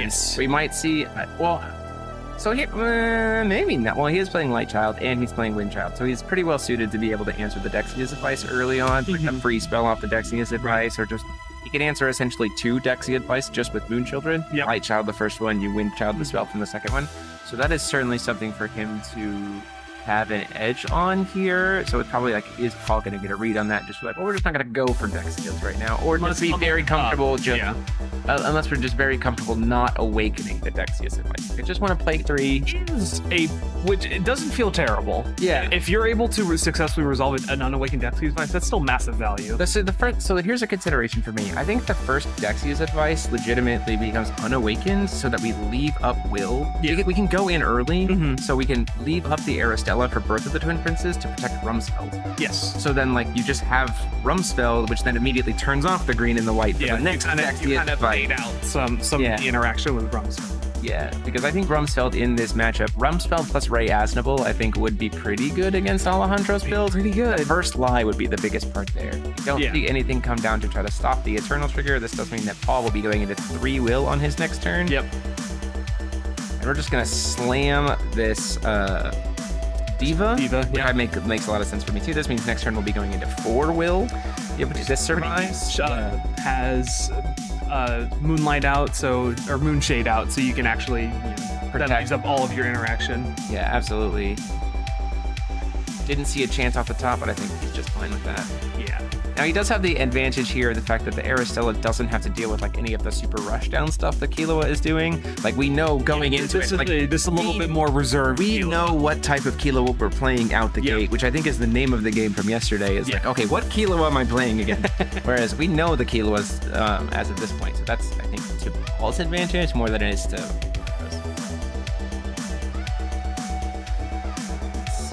Yes. We might see, so here, maybe not. Well, he is playing Light Child and he's playing Wind Child, so he's pretty well suited to be able to answer the Dexia's advice early on, like a free spell off the Dexia's advice, or just, he can answer essentially 2 Dexia advice just with Moon Children. Yep. Light Child the first one, you Wind Child the spell from the second one. So that is certainly something for him to have an edge on here. So it's probably like, is Paul going to get a read on that? Just like, well, we're just not going to go for Dexias right now, or just be very comfortable unless we're just very comfortable not awakening the Dexia's advice. I just want to play 3. Which it doesn't feel terrible. Yeah. If you're able to successfully resolve an unawakened Dexia's advice, that's still massive value. So here's a consideration for me. I think the first Dexia's advice legitimately becomes unawakened so that we leave up Will. Yeah. We can go in early, so we can leave up the Aristella for Birth of the Twin Princes to protect Rumsfeld. Yes. So then, like, you just have Rumsfeld, which then immediately turns off the green and the white. Yeah, the next you kind of laid out some of the interaction with Rumsfeld. Yeah, because I think Rumsfeld in this matchup, Rumsfeld plus Ray Asnable, I think would be pretty good against Alejandro's build. Pretty good. The first lie would be the biggest part there. You don't see anything come down to try to stop the Eternal Trigger. This does mean that Paul will be going into 3 Will on his next turn. Yep. And we're just going to slam this Diva, yeah. Makes a lot of sense for me too. This means next turn we'll be going into 4 Will. Yeah, but this survives. Has Moonlight out, or Moonshade out, so you can actually that leaves up all of your interaction. Yeah, absolutely. Didn't see a chance off the top, but I think he's just fine with that. Yeah. Now he does have the advantage here, the fact that the Aristella doesn't have to deal with like any of the super rushdown stuff that Killua is doing. Like we know going into this it, this is a little bit more reserved. We know what type of Killua we're playing out the gate, which I think is the name of the game from yesterday. Is like, okay, what Killua am I playing again? Whereas we know the Killuas as of this point, so that's I think to Paul's advantage more than it is to.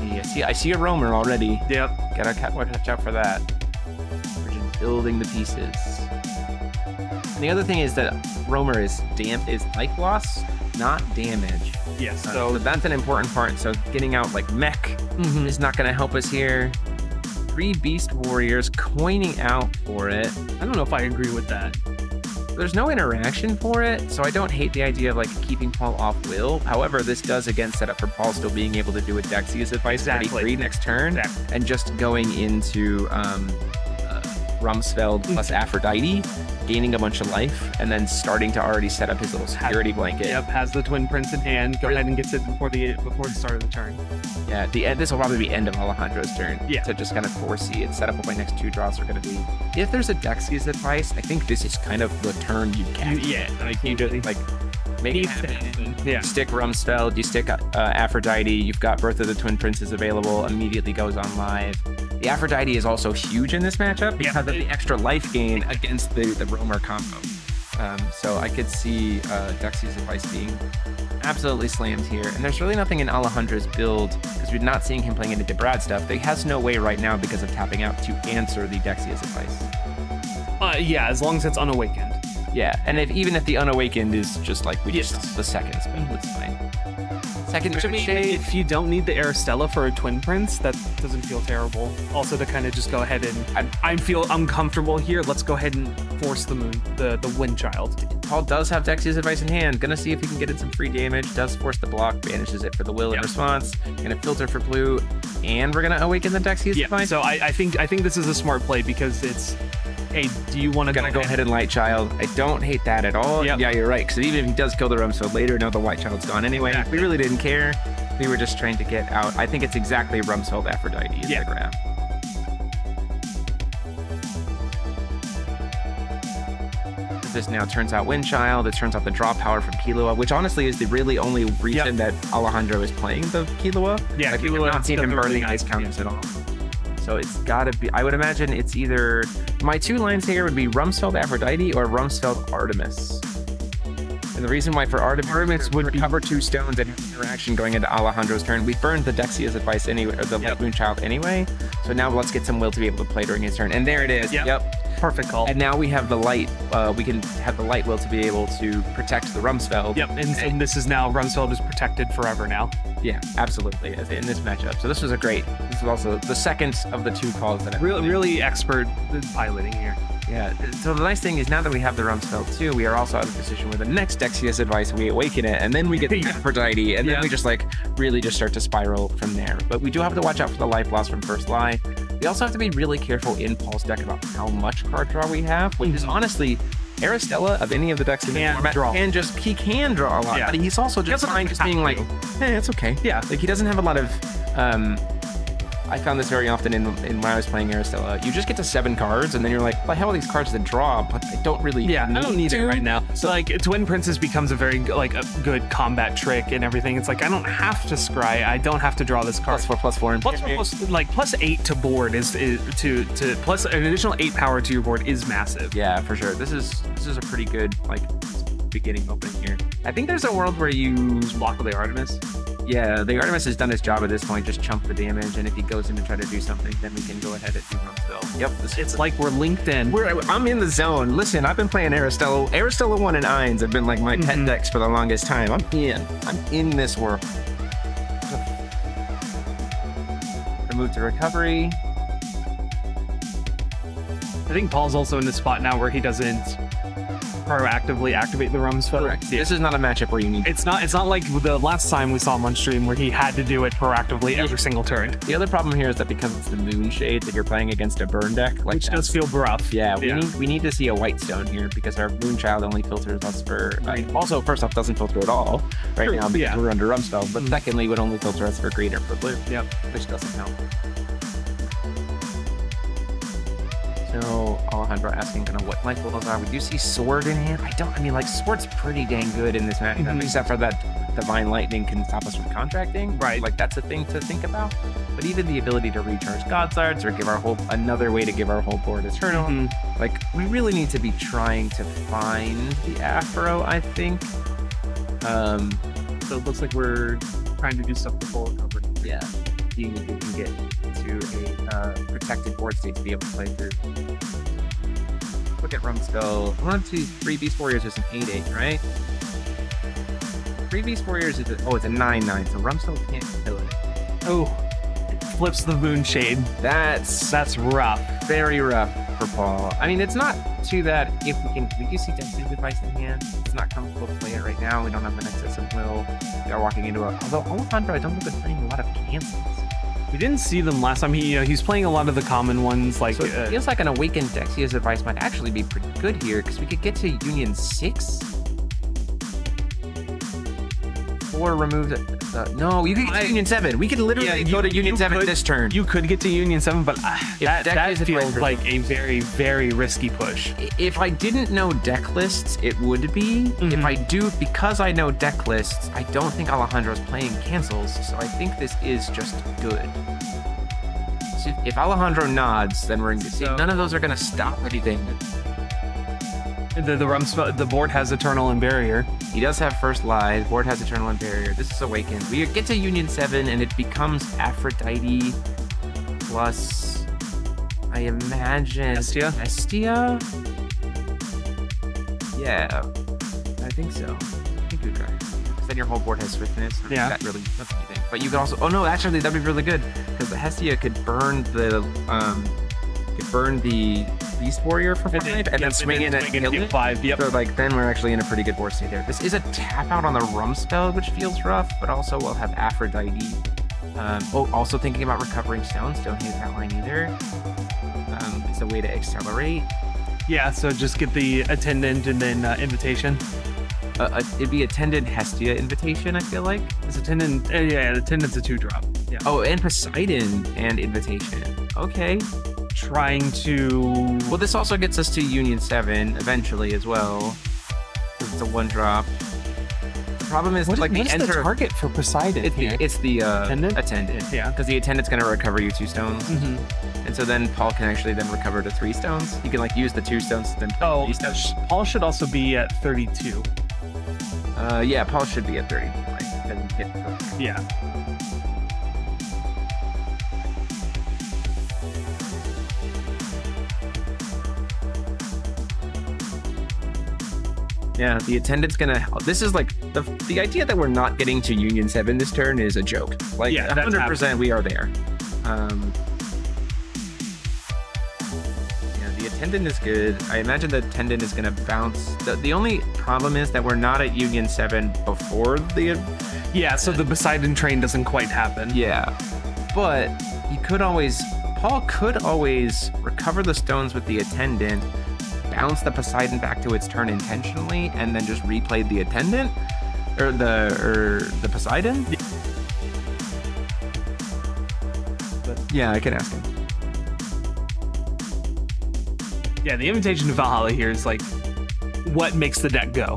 Let's see. I see a roamer already. Yep. Gotta watch out for that. We're just building the pieces. And the other thing is that roamer is life loss, not damage. Yes. So that's an important part. So getting out like mech is not going to help us here. 3 beast warriors coining out for it. I don't know if I agree with that. There's no interaction for it, so I don't hate the idea of like keeping Paul off Will. However, this does again set up for Paul still being able to do a Dexia's advice 33 next turn, and just going into Rumsfeld plus Aphrodite, gaining a bunch of life, and then starting to already set up his little security blanket. Yep, has the Twin Prince in hand. Go ahead and gets it before the start of the turn. Yeah, this will probably be end of Alejandro's turn. Yeah. To just kind of foresee it. Set up what my next 2 draws are going to be. If there's a Dexia's advice, I think this is kind of the turn you catch. Like you just like make it happen. Yeah. You stick Rumsfeld, you stick Aphrodite. You've got Birth of the Twin Princes available. Immediately goes on live. The Aphrodite is also huge in this matchup because of the extra life gain against the roamer combo. So I could see Dexia's advice being absolutely slammed here. And there's really nothing in Alejandro's build, because we're not seeing him playing into Brad stuff. He has no way right now because of tapping out to answer the Dexia's advice. Yeah, as long as it's unawakened. Yeah, and even if the unawakened is just like we just the second spell, it's fine. Second shade. If you don't need the Aristella for a Twin Prince, that doesn't feel terrible. Also to kind of just go ahead and I'm comfortable here. Let's go ahead and force the Wind Child. Paul does have Dexia's advice in hand. Gonna see if he can get in some free damage. Does force the block, banishes it for the Will in response. Gonna filter for blue, and we're gonna awaken the Dexia's advice. So I think this is a smart play because it's, hey, do you want to go ahead and Light Child? I don't hate that at all. Yep. Yeah, you're right. Because even if he does kill the Rumsfeld later, now the White Child's gone anyway. Exactly. We really didn't care. We were just trying to get out. I think it's exactly Rumsfeld Aphrodite is the grab. This now turns out Wind Child. It turns out the draw power from Killua, which honestly is the really only reason that Alejandro is playing the Killua. Yeah, like, Killua, we've not seen him burning ice counters at all. So it's gotta be, I would imagine it's either, my 2 lines here would be Rumsfeld Aphrodite or Rumsfeld Artemis. And the reason why for Artemis would recover 2 stones and interaction going into Alejandro's turn. We burned the Dexia's advice anyway, or the Moon Child anyway. So now let's get some Will to be able to play during his turn. And there it is. Yep. Perfect call. And now we have the light. We can have the light Will to be able to protect the Rumsfeld. Yep. And this is now, Rumsfeld is protected forever now. Yeah, absolutely. In this matchup. So this was this is also the second of the 2 calls that I really expert piloting here. Yeah, so the nice thing is now that we have the Rumspell too, we are also out of position where the next Dexia's Advice, we awaken it, and then we get the Aphrodite, and then we just like really just start to spiral from there. But we do have to watch out for the life loss from First Lie. We also have to be really careful in Paul's deck about how much card draw we have, which is honestly, Aristella of any of the decks in the format he can draw a lot, but he's also just fine just being like, it's okay. Yeah, like he doesn't have a lot of I found this very often in when I was playing Aristella. You just get to 7 cards, and then you're like, well, I have all these cards to draw, but I don't really I don't need it right now. So like Twin Princess becomes a very like a good combat trick and everything. It's like I don't have to scry. I don't have to draw this card. +4/+4 and +8 to board is to plus an additional 8 power to your board is massive. Yeah, for sure. This is a pretty good like beginning opening here. I think there's a world where you block with the Artemis. Yeah, the Artemis has done his job at this point, just chump the damage, and if he goes in and try to do something, then we can go ahead and do Rumspell. Yep. It's like we're linked in. I'm in the zone. Listen, I've been playing Aristella. Aristella 1 and Ainz have been like my pet decks for the longest time. I'm in this world. Remove the recovery. I think Paul's also in the spot now where he doesn't proactively activate the Rumspell. Correct. Yeah. This is not a matchup where you need. It's not like the last time we saw him on stream where he had to do it proactively every single turn. The other problem here is that because it's the Moonshade that you're playing against a burn deck, like which does feel rough. Yeah, we need to see a white stone here because our Moonchild only filters us for. Also, first off, doesn't filter at all now because we're under Rumspell. But secondly, would only filter us for green or for blue. Yep, which doesn't help. So Alejandro asking kind of what life levels are. We do see Sword in hand. I mean, like Sword's pretty dang good in this match, except for that Divine Lightning can stop us from contracting. Right. Like that's a thing to think about. But even the ability to recharge God's Arts or give our whole another way to give our whole board Eternal. Like we really need to be trying to find the Afro, I think. So it looks like we're trying to do stuff with full recovery. Yeah. You can get to a protected board state to be able to play through. Look at Rumspell. 1, 2, 3 Beast Warriors is an 8/8, right? 3 Beast Warriors is it's a 9/9, so Rumspell can't kill it. Oh, it flips the Moonshade. That's rough. Very rough for Paul. I mean, it's not too bad if we do see Dexia's Advice in hand. It's not comfortable to play it right now. We don't have an excess of will. We are walking into although Alejandro, I don't think is playing a lot of cancels. We didn't see them last time. He's playing a lot of the common ones. Like so it feels like an awakened Dexia's Advice might actually be pretty good here because we could get to Union 6 or remove no, you could get to Union 7. We could literally go to Union 7 this turn. You could get to Union 7, but that feels like a very, very risky push. If I didn't know deck lists, it would be. If I do, because I know deck lists, I don't think Alejandro's playing cancels, so I think this is just good. So if Alejandro nods, then we're going to see none of those are going to stop anything. The board has Eternal and Barrier. He does have First Lie. The board has Eternal and Barrier. This is Awakened. We get to Union 7, and it becomes Aphrodite plus, I imagine... Hestia? Yeah, I think so. I think we try. Because then your whole board has Swiftness. Yeah. That really doesn't anything. But you could also... Oh, no, actually, that'd be really good. Because the Hestia could burn the... Beast Warrior for 5 and then swing in and kill it. 5. Yep. So like then we're actually in a pretty good board state there. This is a tap out on the Rumspell, which feels rough, but also we'll have Aphrodite. Also thinking about recovering stones. Don't hate that line either. It's a way to accelerate. Yeah, so just get the Attendant and then Invitation. It'd be Attendant Hestia Invitation, I feel like. It's Attendant. Attendant's a 2-drop. Yeah. Oh, and Poseidon and Invitation. Okay. Trying to... Well, this also gets us to Union 7 eventually as well. It's a 1-drop. The problem is what's the target for Poseidon? It's the attendant. Yeah. Because the attendant's going to recover you 2 stones. And so then Paul can actually then recover to 3 stones. You can like use the 2 stones to then play 3 stones. Paul should also be at 32. Yeah, Paul should be at 30. Yeah. Yeah, the attendant's gonna... This is like... The idea that we're not getting to Union 7 this turn is a joke. Like, 100% we are there. Yeah, the Attendant is good. I imagine the attendant is going to bounce. The only problem is that we're not at Union 7 before the... Yeah, so the Poseidon train doesn't quite happen. Yeah, but he could always... Paul could always recover the stones with the attendant, bounce the Poseidon back to its turn intentionally, and then just replay the attendant or the Poseidon. But yeah, I can ask him. Yeah, the Invitation to Valhalla here is like what makes the deck go.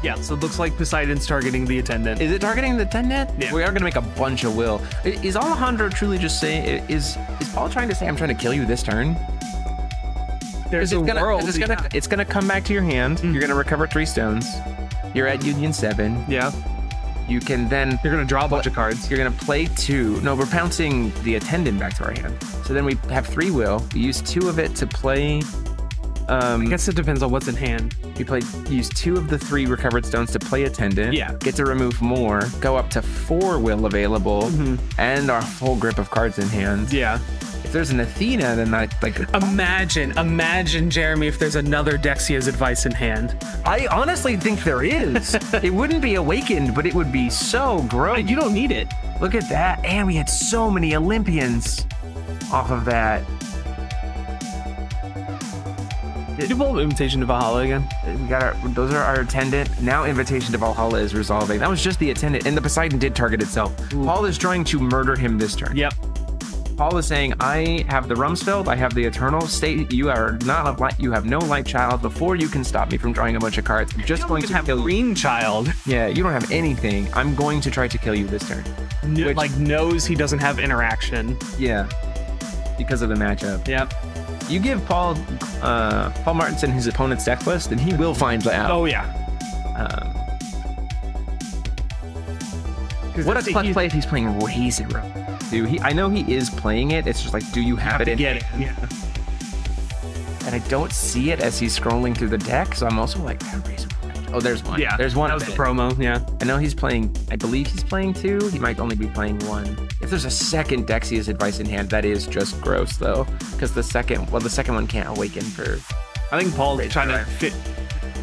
Yeah, so it looks like Poseidon's targeting the attendant. Is it targeting the attendant? Yeah. We are gonna make a bunch of will. Is Alejandro truly just saying? Is Paul trying to say I'm trying to kill you this turn? There's a world. It's gonna come back to your hand. You're gonna recover 3 stones. You're at Union 7. Yeah. You can then... You're gonna draw a bunch of cards. You're gonna play 2. No, we're pouncing the attendant back to our hand. So then we have 3 will. We use 2 of it to play... I guess it depends on what's in hand. Use 2 of the 3 recovered stones to play attendant. Yeah. Get to remove more. Go up to 4 will available. And our full grip of cards in hand. Yeah. If there's an Athena, then I like... Imagine, Jeremy, if there's another Dexia's Advice in hand. I honestly think there is. It wouldn't be awakened, but it would be so gross. You don't need it. Look at that. And we had so many Olympians off of that. Did you pull Invitation to Valhalla again? We got those are our attendant. Now Invitation to Valhalla is resolving. That was just the attendant, and the Poseidon did target itself. Ooh. Paul is trying to murder him this turn. Yep. Paul is saying, I have the Rumsfeld, I have the Eternal State. You are not a light. You have no light child. Before you can stop me from drawing a bunch of cards, I'm just going to have kill green you. child. Yeah, you don't have anything. I'm going to try to kill you this turn. Like knows he doesn't have interaction. Yeah, because of the matchup. Yep. You give Paul Martinson his opponent's deck list, and he will find that out. Oh yeah. What a clutch play if he's playing Razor. Dude, I know he is playing it. It's just like, do you have it in? Get it. Yeah. And I don't see it as he's scrolling through the deck, so I'm also like, Razor. Oh, there's one. Yeah, there's one. That was the promo. Yeah. I know he's playing. I believe he's playing 2. He might only be playing 1. If there's a second Dexia's Advice in hand, that is just gross though, because the second one can't awaken for. I think Paul's trying to fit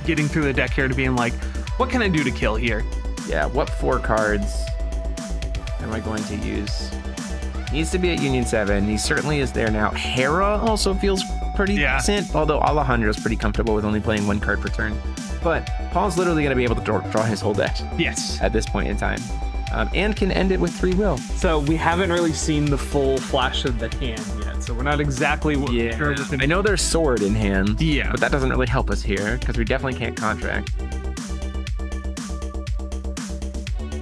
getting through the deck here to being like, what can I do to kill here? Yeah. What 4 cards am I going to use? Needs to be at Union 7. He certainly is there now. Hera also feels pretty decent, although Alejandro's pretty comfortable with only playing 1 card per turn. But Paul's literally going to be able to draw his whole deck. Yes. At this point in time. And can end it with 3 will. So we haven't really seen the full flash of the hand yet. So we're not exactly sure. I know there's sword in hand. Yeah. But that doesn't really help us here because we definitely can't contract.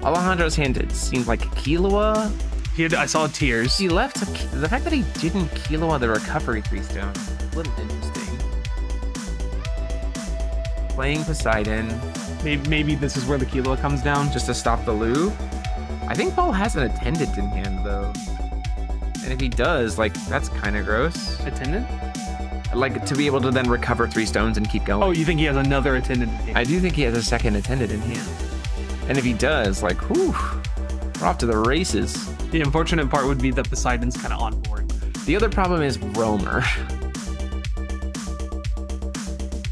Alejandro's hand, it seemed like Killua. I saw tears. He left the fact that he didn't Killua the recovery 3 stone. A little interesting. Playing Poseidon. Maybe this is where the Killua comes down. Just to stop the loop. I think Paul has an attendant in hand though. And if he does, like, that's kind of gross. Attendant? Like, to be able to then recover 3 stones and keep going. Oh, you think he has another attendant in hand? I do think he has a second attendant in hand. And if he does, like, whew, we're off to the races. The unfortunate part would be that Poseidon's kind of on board. The other problem is Roamer.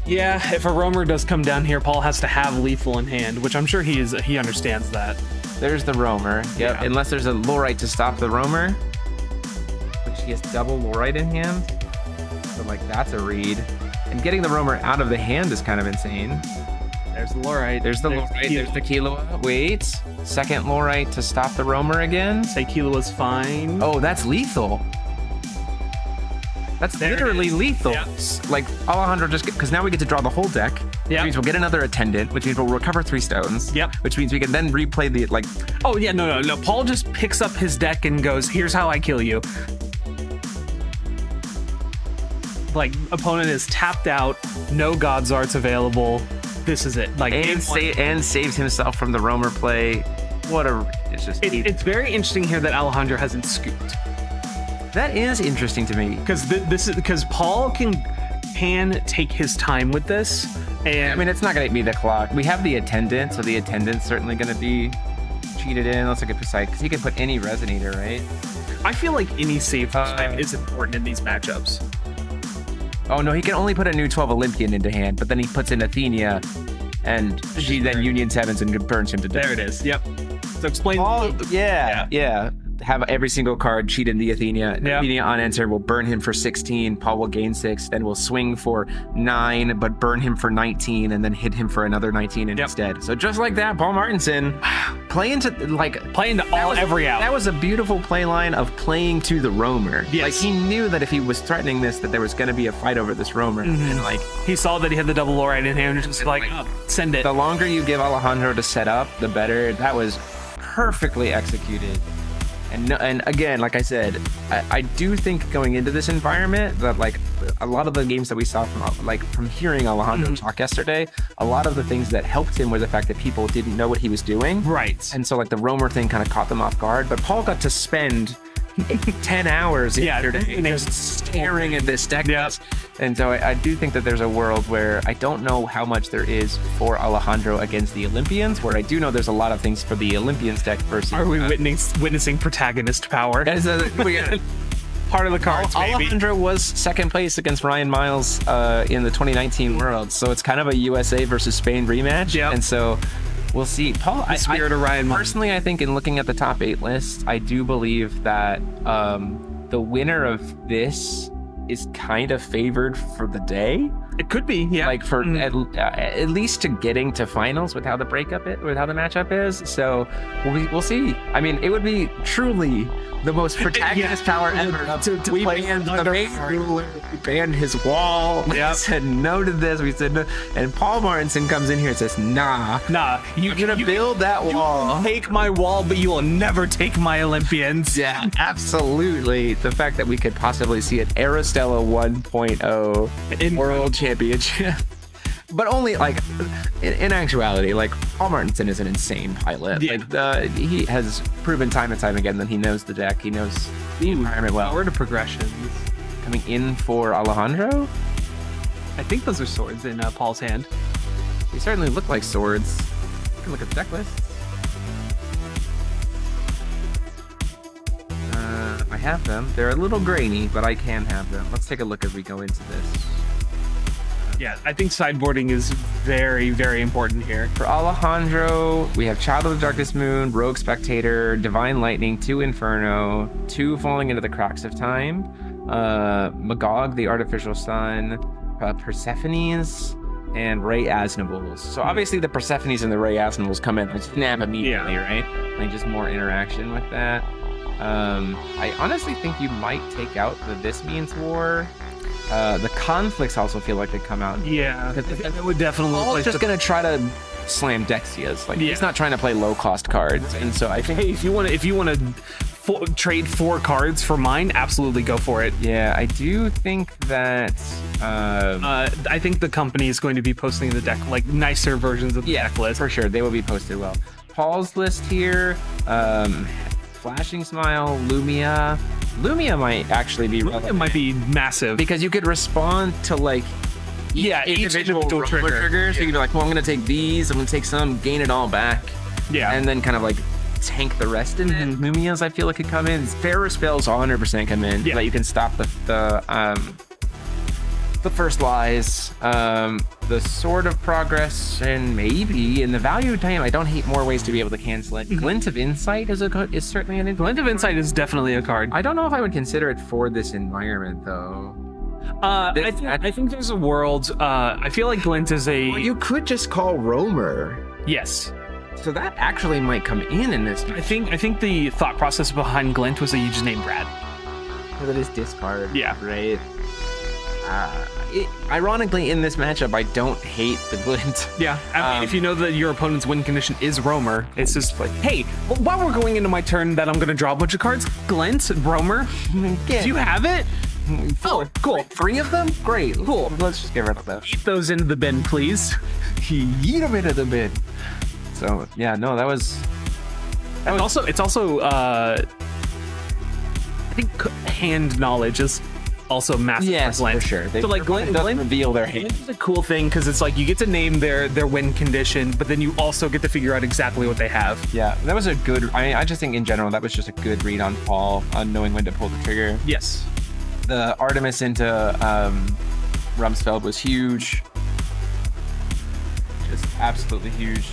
Yeah, if a Roamer does come down here, Paul has to have lethal in hand, which I'm sure he understands that. There's the Roamer. Yep. Yeah. Unless there's a Lorite to stop the Roamer, which he has double Lorite in hand. So like that's a read. And getting the Roamer out of the hand is kind of insane. There's the Lorite. There's the Lorite. There's the Killua. Wait. Second Lorite to stop the Roamer again. Say Killua's fine. Oh, that's lethal. That's literally lethal. Yeah. Like Alejandro just because now we get to draw the whole deck. Which means we'll get another attendant, which means we'll recover 3 stones. Yep. Which means we can then replay the like. Oh yeah, no. Paul just picks up his deck and goes, "Here's how I kill you." Like opponent is tapped out, no God's Arts available. This is it. Like and saves himself from the Roamer play. What a it's just. It's very interesting here that Alejandro hasn't scooped. That is interesting to me because Paul can take his time with this, and I mean it's not going to be the clock. We have the attendant, so the attendant's certainly going to be cheated in. Let's look at Poseidon, because he can put any resonator, right? I feel like any save time is important in these matchups. Oh no, he can only put a new 12 Olympian into hand, but then he puts in Athenia, and she then Union 7s and burns him to death. There it is. Yep. So explain. Yeah. Have every single card cheat in the Athenia. Yeah. Athenia on enter will burn him for 16. Paul will gain 6. Then will swing for 9, but burn him for 19, and then hit him for another 19 instead. So just like that, Paul Martinson playing to every out. That was a beautiful play line of playing to the roamer. Yes. Like he knew that if he was threatening this, that there was going to be a fight over this roamer, and like he saw that he had the double lorite in hand, and just like send it. The longer you give Alejandro to set up, the better. That was perfectly executed. And again, like I said, I do think going into this environment that like a lot of the games that we saw from hearing Alejandro talk yesterday, a lot of the things that helped him were the fact that people didn't know what he was doing. Right. And so like the roamer thing kind of caught them off guard. But Paul got to spend 10 hours yesterday just staring at this deck list. And so I do think that there's a world where I don't know how much there is for Alejandro against the Olympians, where I do know there's a lot of things for the Olympians deck versus... Are we witnessing protagonist power? Part of the cards, baby. Alejandro was second place against Ryan Miles in the 2019 Worlds, so it's kind of a USA versus Spain rematch. Yep. And so we'll see. Paul, the spirit of Ryan Miles. Personally, I think in looking at the top 8 list, I do believe that the winner of this is kind of favored for the day. It could be, yeah. Like for at least to getting to finals with how the matchup is. So we'll see. I mean, it would be truly the most protagonist power ever. We banned the main ruler. We banned his wall. We said no to this. We said no. And Paul Martinson comes in here and says, nah, you're gonna build that wall. You take my wall, but you will never take my Olympians. Yeah, absolutely. The fact that we could possibly see an Aristella 1.0 in World Championship. But only like in actuality, like Paul Martinson is an insane pilot. Yeah. Like he has proven time and time again that he knows the deck, he knows the environment well. Power to progressions. Coming in for Alejandro? I think those are swords in Paul's hand. They certainly look like swords. You can look at the deck list. I have them. They're a little grainy, but I can have them. Let's take a look as we go into this. Yeah, I think sideboarding is very, very important here. For Alejandro, we have Child of the Darkest Moon, Rogue Spectator, Divine Lightning, 2 Inferno, 2 Falling into the Cracks of Time, Magog, the Artificial Sun, Persephones, and Ray Asnables. So obviously the Persephones and the Ray Asnables come in and snap immediately, right? Like just more interaction with that. I honestly think you might take out the This Means War. The conflicts also feel like they come out. Yeah, it would definitely. Paul's just gonna try to slam Dexias. Like he's not trying to play low cost cards, and so I think hey, if you want to trade 4 cards for mine, absolutely go for it. Yeah, I do think that. I think the company is going to be posting the deck like nicer versions of the deck list for sure. They will be posted well. Paul's list here. Flashing Smile, Lumia. Lumia might actually be relevant. It might be massive because you could respond to like each individual trigger. So you could be like, well, I'm gonna take these, I'm gonna take some, gain it all back. Yeah. And then kind of like tank the rest in. And Lumias I feel like could come in. Fairer spells 100% come in. Yeah. So that you can stop the first lies, the Sword of Progress, and maybe in the value time, I don't hate more ways to be able to cancel it. Glint of Insight is certainly an Glint of Insight is definitely a card. I don't know if I would consider it for this environment though. I think there's a world. I feel like Glint is a. Well, you could just call Roamer. Yes. So that actually might come in this. I think the thought process behind Glint was that you just named Brad. That is discard. Yeah. Right. Ironically, in this matchup, I don't hate the Glint. Yeah, I mean, if you know that your opponent's win condition is Roamer, it's just like, hey, while we're going into my turn that I'm going to draw a bunch of cards, Glint, Roamer, do you have it? 4. Oh, cool. 3 of them? Great. Cool. Let's just get rid of those. Eat those into the bin, please. Eat them into the bin. So, yeah, no, that was... It's also I think hand knowledge is also massive. Yes, for sure. So like Glenn reveal their hand. It's a cool thing because it's like you get to name their win condition, but then you also get to figure out exactly what they have. Yeah, that was a good. I just think in general that was just a good read on Paul on knowing when to pull the trigger. Yes. The Artemis into Rumsfeld was huge. Just absolutely huge.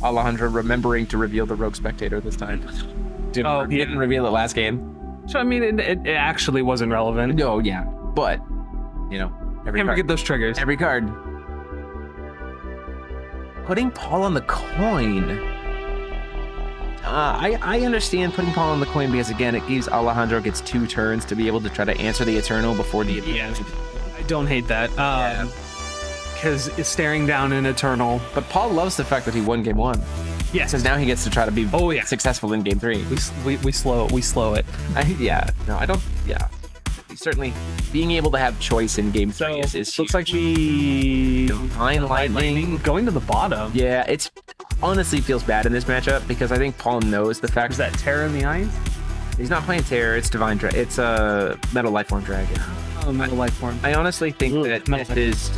Alejandro remembering to reveal the Rogue Spectator this time. Didn't reveal it last game. So I mean, it actually wasn't relevant. No, yeah, but you know, Never get those triggers. Every card. Putting Paul on the coin. I understand putting Paul on the coin because again, it gives Alejandro gets 2 turns to be able to try to answer the Eternal before the. Yeah, I don't hate that. Because it's staring down an Eternal. But Paul loves the fact that he won game 1. Yes. Because now he gets to try to be successful in game 3. We slow it. Certainly being able to have choice in game 3 is huge. Looks like we Divine Lightning going to the bottom. Yeah, it's honestly feels bad in this matchup because I think Paul knows the fact. Is that Terror in the Eyes? He's not playing Terror, it's Divine It's a Metal Lifeform Dragon. Oh, Metal Lifeform. I honestly think that this is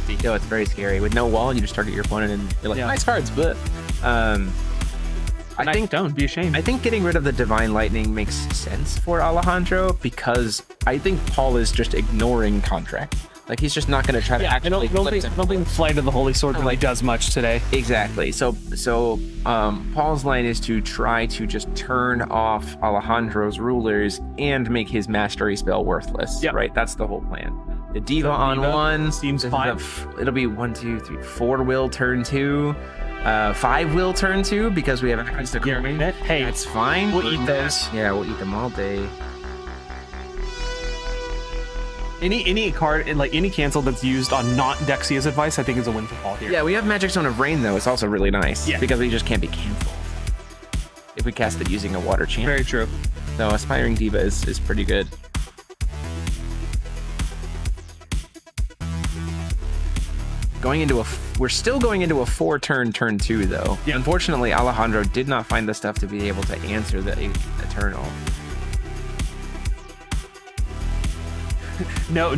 it's very scary. With no wall, you just target your opponent and you're like, nice cards, but I think don't be ashamed. I think getting rid of the Divine Lightning makes sense for Alejandro because I think Paul is just ignoring Contract. Like he's just not going to try to actually. I don't think Flight of the Holy Sword really does much today. Exactly. So Paul's line is to try to just turn off Alejandro's rulers and make his mastery spell worthless. Yep. Right. That's the whole plan. The Diva on 1 seems fine. It'll be 1, 2, 3, 4 will turn 2. 5 will turn 2 because we have access to coin. Hey, that's fine. We'll eat those. Yeah, we'll eat them all day. Any card, like any cancel that's used on not Dexia's advice, I think is a win for Paul here. Yeah, we have Magic Zone of Rain though. It's also really nice. Yeah. Because we just can't be canceled if we cast it using a water champ. Very true. So Aspiring Diva is pretty good. We're still going into a 4-turn turn 2 though. Yeah. Unfortunately, Alejandro did not find the stuff to be able to answer the Eternal. No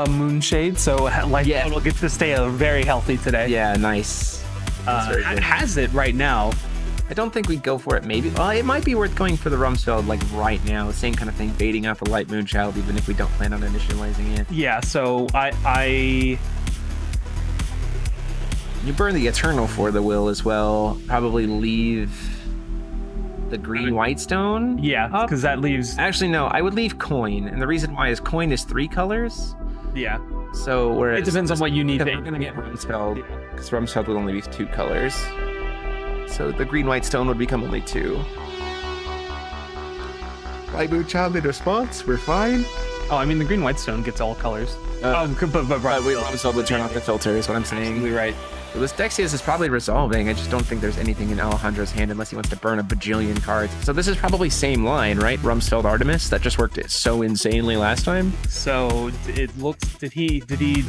Moonshade, so it'll get to stay very healthy today. Yeah, nice. It has it right now. I don't think we'd go for it maybe. Well, it might be worth going for the Rumsfeld like right now. Same kind of thing, baiting out the Light Moonchild even if we don't plan on initializing it. Yeah, so I You burn the Eternal for the will as well. Probably leave the green white stone. Yeah, because that leaves. Actually, no, I would leave coin, and the reason why is coin is 3 colors. Yeah. So whereas it depends on what you need. We're gonna get Rumsfeld because Rumsfeld would only be 2 colors. So the green white stone would become only 2. Light Moonchild in response. We're fine. Oh, I mean the green white stone gets all colors. But Rumsfeld would turn off the filter. Is what I'm saying. Absolutely right. So this Dexius is probably resolving. I just don't think there's anything in Alejandro's hand unless he wants to burn a bajillion cards. So this is probably same line, right? Rumsfeld Artemis. That just worked so insanely last time. So it looks. Did he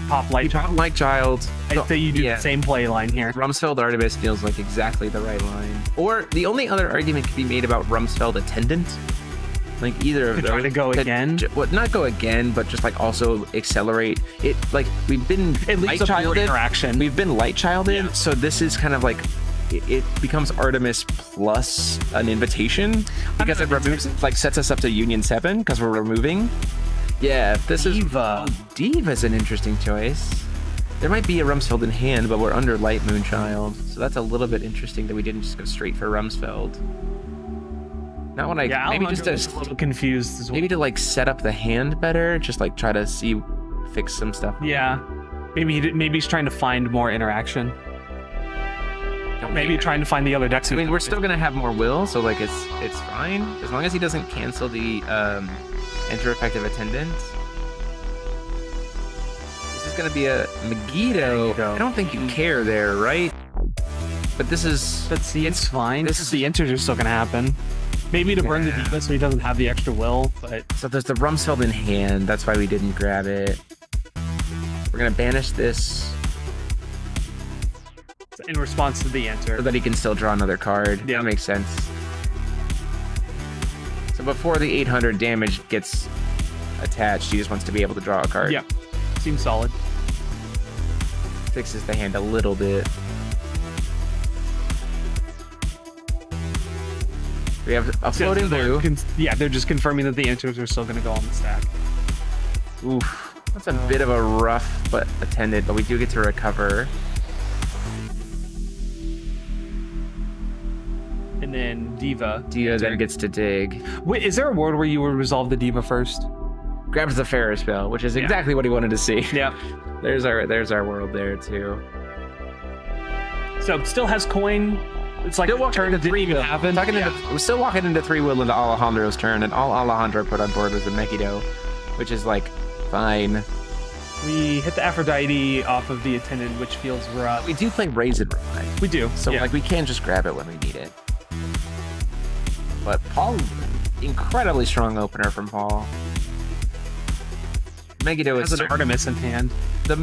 pop Light? He popped Light Child. I'd say you do the same play line here. Rumsfeld Artemis feels like exactly the right line. Or the only other argument could be made about Rumsfeld Attendant. Like either of those. Try to go again? Well, not go again, but just like also accelerate it. Like we've been light childed interaction. We've been light childed, so this is kind of like it becomes Artemis plus an invitation because it removes, like sets us up to Union 7 because we're removing. Yeah, this Diva. is Diva's an interesting choice. There might be a Rumsfeld in hand, but we're under Light Moonchild, so that's a little bit interesting that we didn't just go straight for Rumsfeld. Not what maybe just a little confused as well. Maybe to like set up the hand better, just like try to fix some stuff. Yeah, maybe he's trying to find more interaction. Maybe trying to find the other decks. I mean, we're still gonna have more will, so like it's fine as long as he doesn't cancel the enter effective attendant. This is gonna be a Megiddo. I don't think you care there, right? But this is. But see, it's fine. The enters are still gonna happen. Maybe to burn the Diva so he doesn't have the extra will, but... So there's the Rumsfeld in hand, that's why we didn't grab it. We're gonna banish this. In response to the enter. So that he can still draw another card. Yeah. That makes sense. So before the 800 damage gets attached. He just wants to be able to draw a card. Yeah, seems solid. Fixes the hand a little bit. We have a floating blue. Yeah, they're just confirming that the answers are still going to go on the stack. Oof. That's a bit of a rough but attended, but we do get to recover. And then Diva. Diva then gets to dig. Wait, is there a world where you would resolve the Diva first? Grabs the Ferris wheel, which is exactly what he wanted to see. Yeah. There's our world there too. So still has coin. It's like Still turn didn't even happen. We're still walking into 3-wheel into Alejandro's turn, and all Alejandro put on board was the Megiddo, which is like fine. We hit the Aphrodite off of the attendant, which feels rough. We do play Raise and Ride. We do. So like we can just grab it when we need it. But Paul, incredibly strong opener from Paul. Megiddo has is an Artemis in hand. The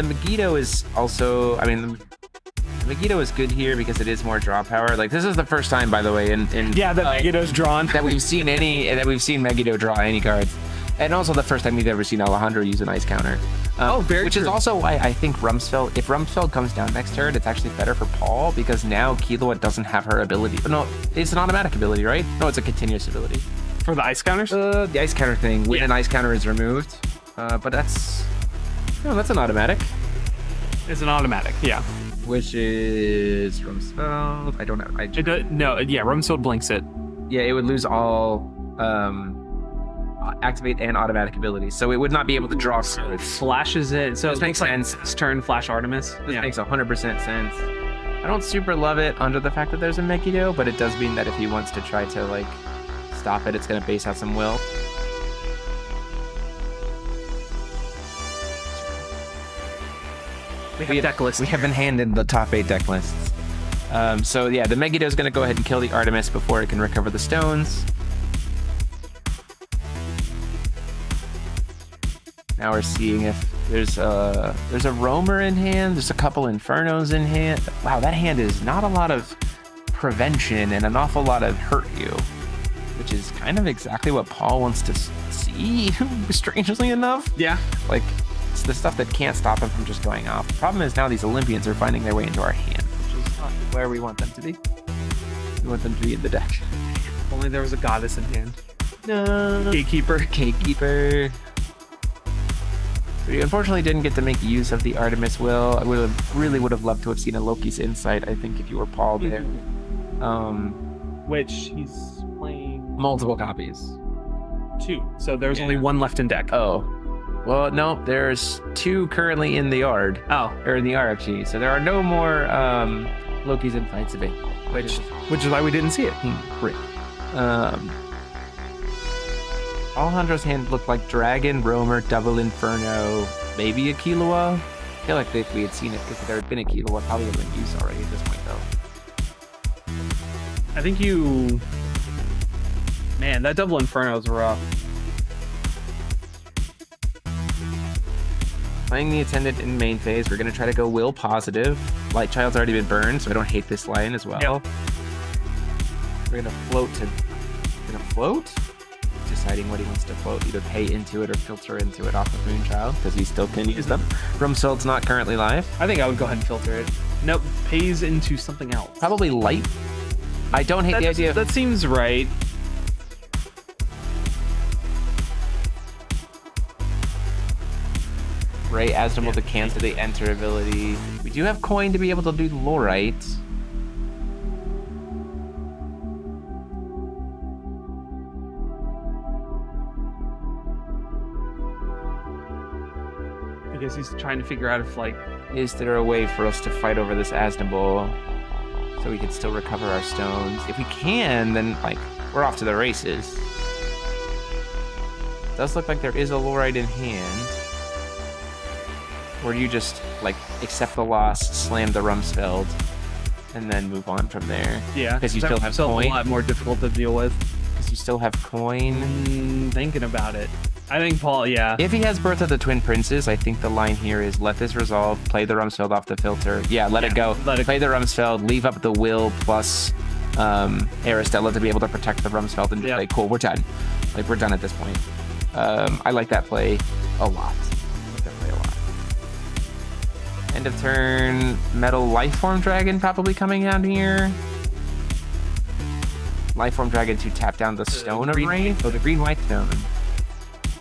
Megiddo is also, I mean, the Megiddo is good here because it is more draw power. Like this is the first time, by the way, in that Megiddo's drawn that we've seen Megiddo draw any cards, and also the first time we've ever seen Alejandro use an ice counter. Which is also why I think Rumsfeld, if Rumsfeld comes down next turn, it's actually better for Paul because now Killua doesn't have her ability. No, it's an automatic ability, right? No, it's a continuous ability. For the ice counters? The ice counter thing, when an ice counter is removed. But that's an automatic. It's an automatic, yeah. Which is Rumsfeld. I don't know. Rumsfeld blinks it. Yeah, it would lose all activate and automatic abilities, so it would not be able to draw cards. Flashes it, so this makes sense. Like turn flash Artemis. This makes 100% sense. I don't super love it under the fact that there's a Megiddo, but it does mean that if he wants to try to like stop it, it's going to base out some will. We have deck lists. We have been handed the top 8 deck lists. So yeah, the Megiddo is going to go ahead and kill the Artemis before it can recover the stones. Now we're seeing if there's a roamer in hand. There's a couple infernos in hand. Wow, that hand is not a lot of prevention and an awful lot of hurt you, which is kind of exactly what Paul wants to see. Strangely enough, yeah, like it's the stuff that can't stop him from just going off. The problem is now these Olympians are finding their way into our hand, which is not where we want them to be. We want them to be in the deck. If only there was a goddess in hand. No. Gatekeeper. We unfortunately didn't get to make use of the Artemis will. I really would have loved to have seen a Loki's Insight, I think, if you were Paul there. Which he's playing multiple copies. 2. So there's only 1 left in deck. Oh. Well, no, there's 2 currently in the yard. Oh. Or in the RFG. So there are no more Loki's Insights available. Which is why we didn't see it. Great. Alejandro's hand looked like Dragon, Roamer, Double Inferno, maybe a Killua. I feel like if we had seen it, if there had been a Killua, probably would have been used already at this point, though. I think man, that Double Inferno is rough. Playing the Attendant in main phase, we're going to try to go will positive. Light Child's already been burned, so I don't hate this line as well. Yep. We're going to float? Deciding what he wants to float, either pay into it or filter into it off of Moonchild, because he still can use them. Rumsfeld's not currently live. I think I would go ahead and filter it. Nope, pays into something else. Probably light. I don't hate the idea. That seems right. Ray Asdamble to cancel the enter ability. We do have coin to be able to do Lorite. I guess he's trying to figure out if, like, is there a way for us to fight over this Asdamble so we can still recover our stones? If we can, then, like, we're off to the races. It does look like there is a Lorite in hand. Or do you just, like, accept the loss, slam the Rumsfeld, and then move on from there? Yeah. Because you still have coin. A lot more difficult to deal with. Because you still have coin. Thinking about it. I think Paul, yeah. If he has Birth of the Twin Princes, I think the line here is let this resolve, play the Rumsfeld off the filter. Yeah, let it go. Play the Rumsfeld, leave up the will plus Aristella to be able to protect the Rumsfeld and just like, cool, we're done. Like, we're done at this point. I like that play a lot. End of turn, Metal Lifeform Dragon probably coming down here. Lifeform Dragon to tap down the Stone of Rain. So the green-white stone.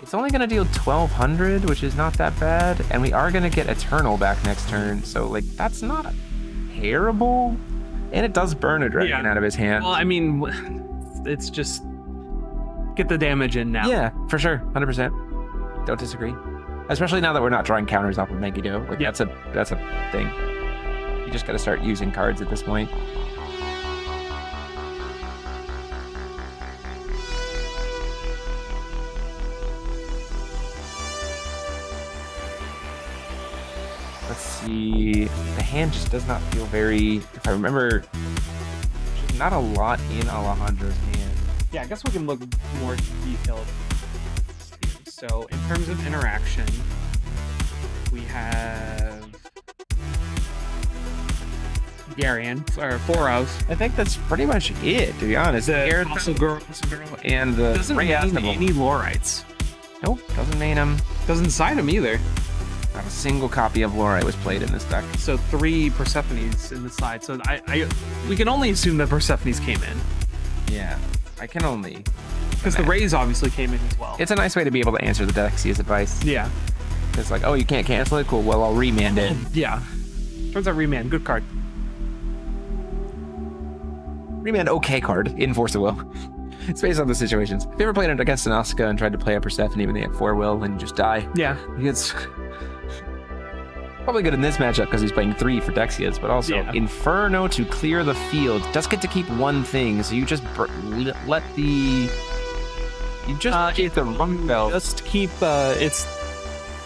It's only going to deal 1,200, which is not that bad. And we are going to get Eternal back next turn. So, like, that's not terrible. And it does burn a dragon out of his hand. Well, I mean, it's just get the damage in now. Yeah, for sure. 100%. Don't disagree. Especially now that we're not drawing counters off of Megiddo. Like, that's a thing. You just got to start using cards at this point. Let's see. The hand just does not feel very... If I remember, there's not a lot in Alejandro's hand. Yeah, I guess we can look more detailed. So, in terms of interaction, we have Garion, or Foros. I think that's pretty much it, to be honest. The Fossil Girl and the doesn't main any Lorites. Nope, doesn't main them. Doesn't side them either. Not a single copy of Lorite was played in this deck. So 3 Persephones in the side. So we can only assume that Persephones came in. Yeah, I can only. Because the Rays obviously came in as well. It's a nice way to be able to answer the Dexia's advice. Yeah. It's like, oh, you can't cancel it? Cool, well, I'll remand it. Yeah. Turns out remand, good card. Remand, okay card. Enforce a will. It's based on the situations. Have you ever played it against an Asuka and tried to play a Persephone when they have 4 will and you just die? Yeah. It's probably good in this matchup because he's playing 3 for Dexia's, but also Inferno to clear the field. Does get to keep 1 thing, so you just let the... You just keep the Rumspell. Just keep,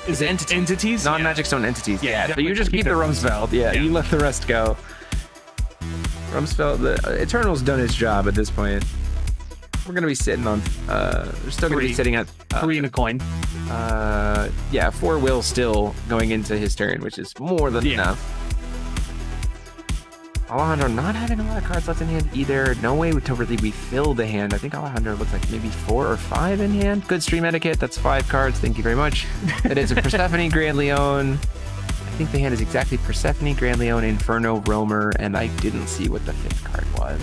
Is it entities? Non-magic stone entities. Yeah, so you just keep the Rumspell. Yeah, you let the rest go. Rumspell, the Eternal's done its job at this point. We're going to be sitting on... we're still going to be sitting at... 3 and a coin. Yeah, 4 will still going into his turn, which is more than enough. Alejandro not having a lot of cards left in hand either. No way to really refill the hand. I think Alejandro looks like maybe 4 or 5 in hand. Good stream etiquette. That's 5 cards. Thank you very much. It is a Persephone, Grand Leon. I think the hand is exactly Persephone, Grand Leon, Inferno, Roamer, and I didn't see what the 5th card was.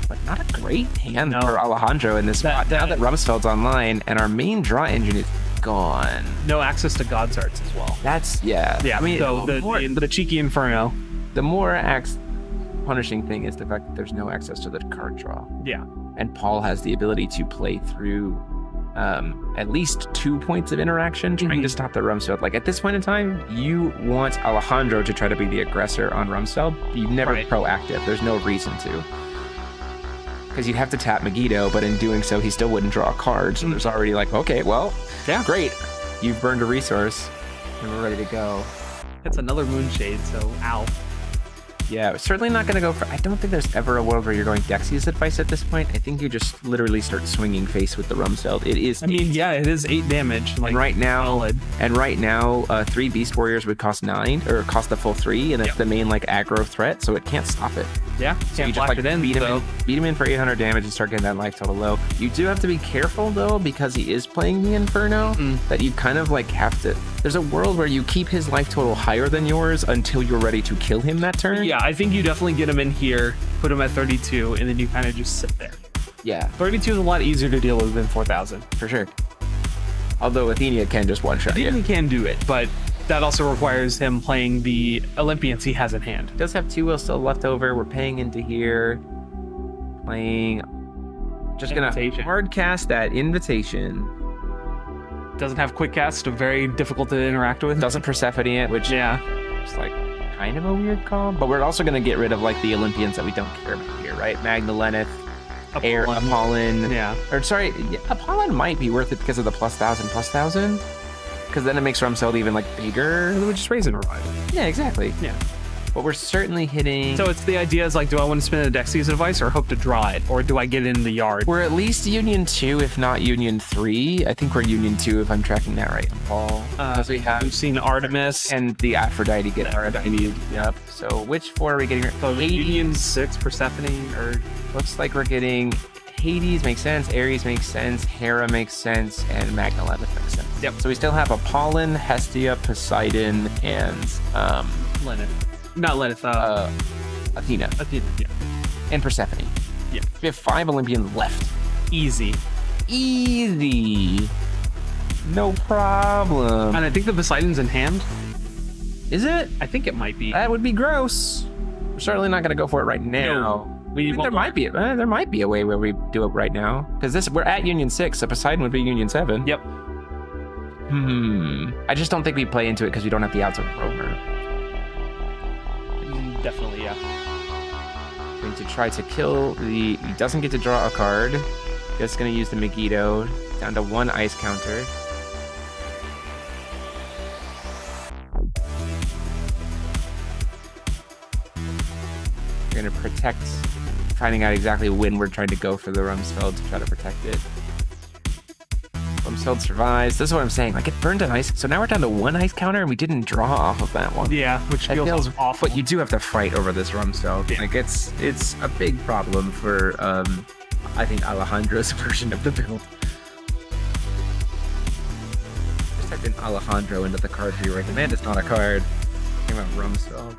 But not a great hand for Alejandro in this spot. Now that Rumsfeld's online and our main draw engine is gone. No access to God's Arts as well. That's, yeah. I mean, so the cheeky Inferno. The more punishing thing is the fact that there's no access to the card draw. Yeah. And Paul has the ability to play through at least 2 points of interaction trying to stop the Rumsfeld. Like at this point in time, you want Alejandro to try to be the aggressor on Rumsfeld. You've never proactive. There's no reason to. Because you'd have to tap Megiddo, but in doing so, he still wouldn't draw a card. So there's already like, okay, well, great. You've burned a resource and we're ready to go. It's another Moonshade, so ow. Yeah, certainly not going to go for... I don't think there's ever a world where you're going Dexia's advice at this point. I think you just literally start swinging face with the Rumsfeld. It is... I mean, yeah, it is 8 damage. Like, and right now, 3 Beast Warriors would cost 9, or cost the full 3, and it's the main, like, aggro threat, so it can't stop it. Yeah, so you just, like, beat him in for 800 damage and start getting that life total low. You do have to be careful, though, because he is playing the Inferno, that you kind of, like, have to... There's a world where you keep his life total higher than yours until you're ready to kill him that turn. Yeah, I think you definitely get him in here, put him at 32, and then you kind of just sit there. Yeah. 32 is a lot easier to deal with than 4,000. For sure. Although Athenia can just one-shot you. Athenia can do it, but that also requires him playing the Olympians he has in hand. He does have 2 will still left over. We're paying into here. Playing... Just going to hard cast that Invitation. Doesn't have quick cast, so very difficult to interact with. Doesn't Persephone it, which is like kind of a weird call. But we're also going to get rid of like the Olympians that we don't care about here, right? Magna Leneth, Apollon. Yeah. Or sorry, Apollon might be worth it because of the +1,000/+1,000. Because then it makes Rumsfeld even like bigger. We just raise and revive. Yeah, exactly. Yeah. But we're certainly hitting... So it's the idea is like, do I want to spin a Dexia's advice or hope to draw it? Or do I get in the yard? We're at least Union 2, if not Union 3. I think we're Union 2 if I'm tracking that right, Paul. We've seen Artemis. And the Aphrodite get Aphrodite. Yep. So which 4 are we getting? So Union 6, Persephone, or... Looks like we're getting Hades makes sense, Ares makes sense, Hera makes sense, and Magnalethith makes sense. Yep. So we still have Apollon, Hestia, Poseidon, and Lilith. Not Lilith. Athena. Athena, yeah. And Persephone. Yeah. We have 5 Olympians left. Easy. Easy. No problem. And I think the Poseidon's in hand. Is it? I think it might be. That would be gross. We're certainly not going to go for it right now. There might be a way where we do it right now, because we're at Union 6, so Poseidon would be Union 7. Yep. I just don't think we play into it because we don't have the outs of Romer. Definitely, yeah. Going to try to kill the. He doesn't get to draw a card. Just going to use the Megiddo down to 1 ice counter. We're going to protect, finding out exactly when we're trying to go for the Rumsfeld to try to protect it. Rumsfeld survives. This is what I'm saying. Like, it burned an ice. So now we're down to 1 ice counter and we didn't draw off of that one. Yeah, which feels awful. But you do have to fight over this Rumsfeld. Yeah. Like, it's a big problem for, I think, Alejandro's version of the build. Just typed in Alejandro into the card viewer. Demand it's not a card. Talking about Rumsfeld.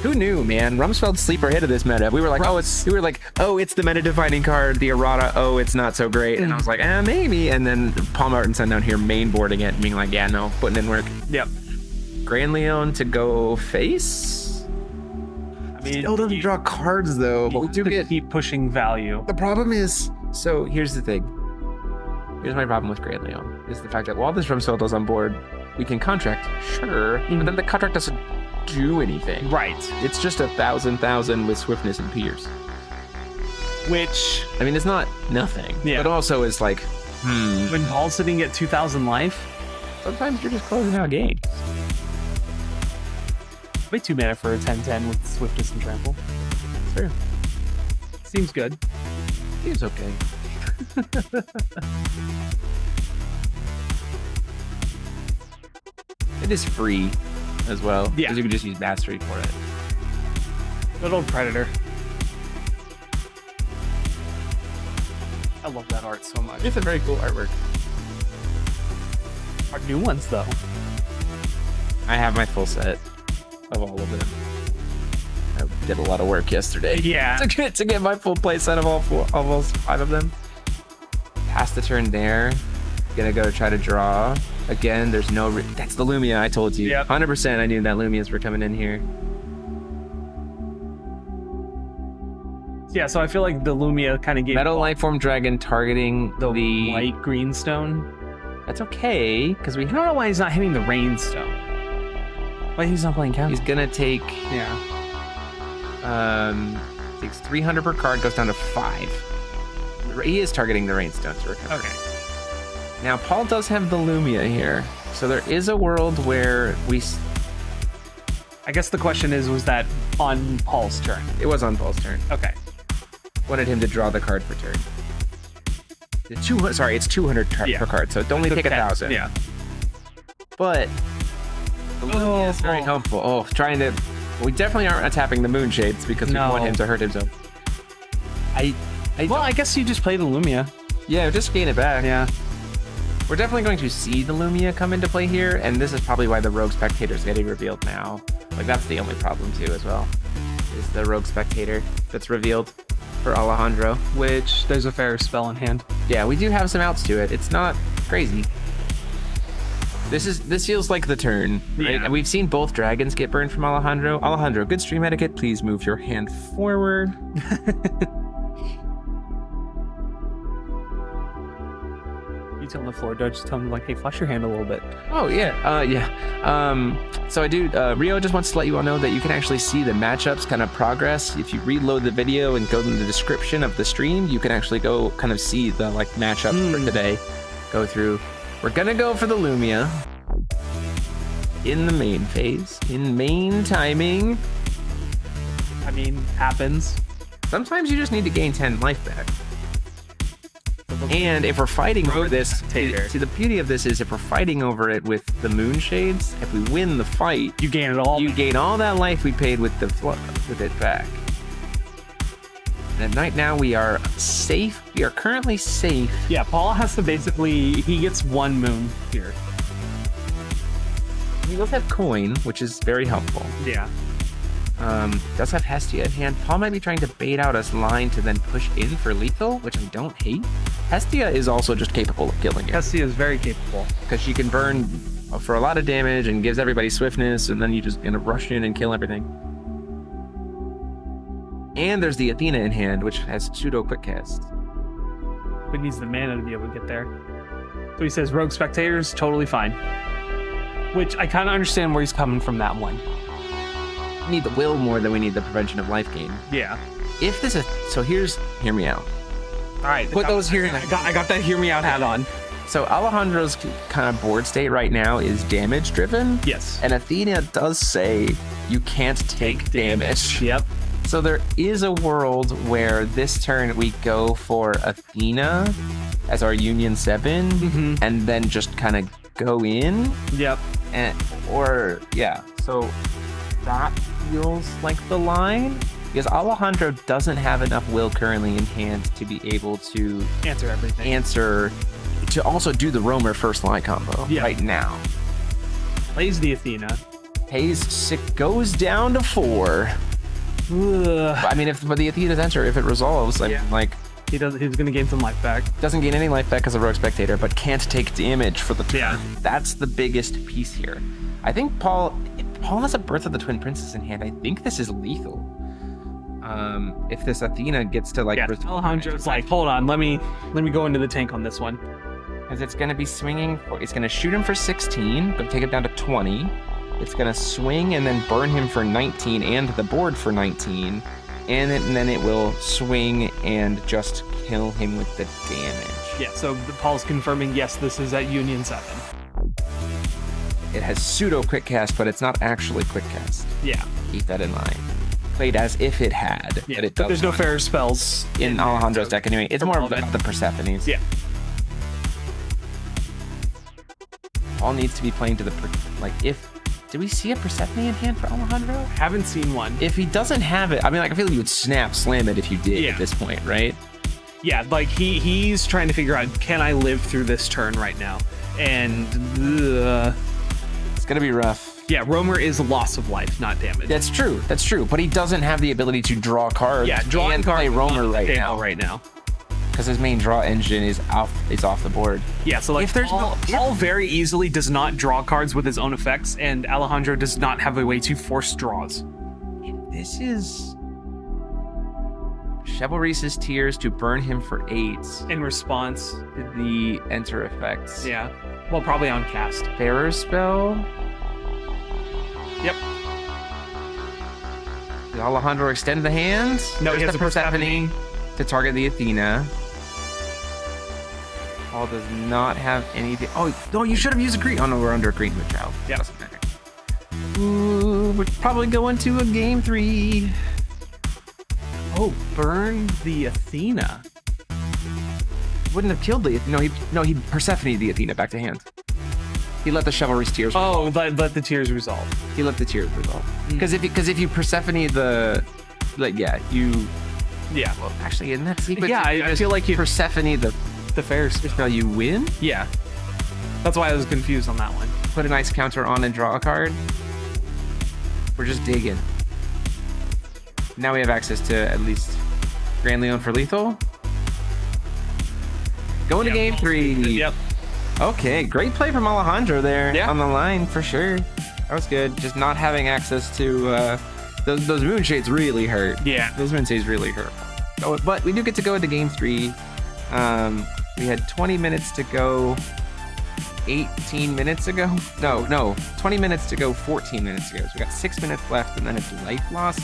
Who knew, man? Rumsfeld's sleeper hit of this meta. We were like, it's the meta-defining card. The errata, it's not so great. And I was like, maybe. And then Paul Martin sent down here mainboarding it and being like, yeah, no, putting in work. Yep. Grand Leon to go face. I mean, still doesn't draw cards though, but we do keep pushing value. The problem is, so here's the thing. Here's my problem with Grand Leon is the fact that while this Rumsfeld is on board, we can contract, sure, but then the contract doesn't do anything. Right. It's just 1,000 with swiftness and pierce. Which, I mean, it's not nothing. Yeah. But also is like, when Paul's sitting at 2,000 life, sometimes you're just closing out games. way too mana for a 10/10 with swiftness and trample. Sure. Seems good. Seems okay. It is free as well. Yeah. Because you can just use mastery for it. Good old Predator. I love that art so much. It's a very cool artwork. Our new ones, though. I have my full set of all of them. I did a lot of work yesterday. Yeah. to get my full play set of almost 5 of them. Pass the turn there. Gonna go try to draw. Again, there's no... That's the Lumia, I told you. Yep. 100% I knew that Lumias were coming in here. Yeah, so I feel like the Lumia kind of gave... Metal Lifeform Dragon targeting the white greenstone. That's okay, because we... I don't know why he's not hitting the rainstone. Why he's not playing counter? He's gonna take... Yeah. Takes 300 per card, goes down to 5. He is targeting the rainstone to recover. Okay. Now, Paul does have the Lumia here, so there is a world where we... I guess the question is, was that on Paul's turn? It was on Paul's turn. Okay. Wanted him to draw the card per turn. It's 200 per card, so it only take 1,000. Yeah. But the Lumia is very helpful. We definitely aren't attacking the Moonshades because we want him to hurt himself. I guess you just play the Lumia. Yeah, just gain it back. Yeah. We're definitely going to see the Lumia come into play here, and this is probably why the Rogue Spectator is getting revealed now. Like, that's the only problem, too, as well, is the Rogue Spectator that's revealed for Alejandro. Which, there's a fair spell in hand. Yeah, we do have some outs to it. It's not crazy. This feels like the turn, right? Yeah. And we've seen both dragons get burned from Alejandro. Alejandro, good stream etiquette. Please move your hand forward. Tell the floor judge, tell him like, hey, flush your hand a little bit. Oh yeah, so I do. Rio just wants to let you all know that you can actually see the matchups kind of progress. If you reload the video and go in the description of the stream, you can actually go kind of see the like matchup for today. Go through. We're gonna go for the Lumia in the main phase, in main timing. I mean, happens. Sometimes you just need to gain 10 life back. And if we're fighting over this, see, the beauty of this is if we're fighting over it with the Moonshades, if we win the fight, you gain it all. You gain all that life we paid with it back. And right now we are safe. We are currently safe. Yeah, Paul has to basically, he gets one moon here. He does have coin, which is very helpful. Yeah. Does have Hestia in hand. Paul might be trying to bait out a line to then push in for lethal, which I don't hate. Hestia is also just capable of killing it. Hestia is very capable. Because she can burn for a lot of damage and gives everybody swiftness, and then you just rush in and kill everything. And there's the Athena in hand, which has pseudo quick cast. But needs the mana to be able to get there. So he says rogue spectators, totally fine. Which I kind of understand where he's coming from that one. We need the will more than we need the prevention of life gain. Yeah. If this is so, hear me out. All right. Put those here. I got that hear me out hat on. So Alejandro's kind of board state right now is damage driven. Yes. And Athena does say you can't take damage. Yep. So there is a world where this turn we go for Athena as our Union 7 and then just kind of go in. Yep. So that feels like the line because Alejandro doesn't have enough will currently in hand to be able to answer everything. To also do the Roamer first line combo right now. Plays the Athena. Goes down to 4. I mean, if the Athena's enter, if it resolves, I mean, like he's gonna gain some life back. Doesn't gain any life back as a rogue spectator, but can't take damage for the turn. Yeah. That's the biggest piece here. I think if Paul has a Birth of the Twin Princes in hand, I think this is lethal. If this Athena gets to like, Alejandro's like, hold on, let me go into the tank on this one, because it's gonna be swinging. It's gonna shoot him for 16, but take him down to 20. It's gonna swing and then burn him for 19 and the board for 19, and then it will swing and just kill him with the damage. Yeah, so Paul's confirming, yes, this is at Union 7. It has pseudo quick cast, but it's not actually quick cast. Yeah. Keep that in mind. Played as if it had, yeah, but it but does there's no fair spells in Alejandro's deck anyway. It's more about the Persephones. Yeah. Paul needs to be playing to the, do we see a Persephone in hand for Alejandro? Haven't seen one. If he doesn't have it, I mean, like, I feel like you would slam it if you did at this point, right? Yeah, like he's trying to figure out, can I live through this turn right now? And it's gonna be rough. Yeah, Roamer is loss of life, not damage. That's true. But he doesn't have the ability to draw cards. Yeah, draw and cards play Roamer right now. Because his main draw engine is off the board. Yeah, so like if there's Paul very easily does not draw cards with his own effects, and Alejandro does not have a way to force draws. This is Chivalry's Tears to burn him for 8 in response to the enter effects. Yeah, well, probably on cast. Bearer spell. Yep. Did Alejandro extend the hand? No, he has the Persephone to target the Athena. Paul does not have anything. Oh, no, you should have used a green. Oh, no, we're under a green with Chow. Yeah. Doesn't matter. Ooh, we're probably going to a game 3. Oh, burn the Athena. Wouldn't have killed the... No, he Persephone the Athena back to hand. He let the Chivalry's Tears resolve. Oh, let the tears resolve. He let the tears resolve. Because if you Persephone the... Yeah. Well, actually, in that sequence... Yeah, I feel like you Persephone the fair spell, you win? Yeah. That's why I was confused on that one. Put a nice counter on and draw a card. We're just digging. Now we have access to at least Grand Leon for lethal. Going to game 3. Yep. Okay, great play from Alejandro there on the line for sure. That was good. Just not having access to those Moonshades really hurt. Yeah. Those Moonshades really hurt. Oh, but we do get to go into game 3. We had 20 minutes to go 18 minutes ago. No, 20 minutes to go 14 minutes ago. So we got 6 minutes left, and then it's life loss.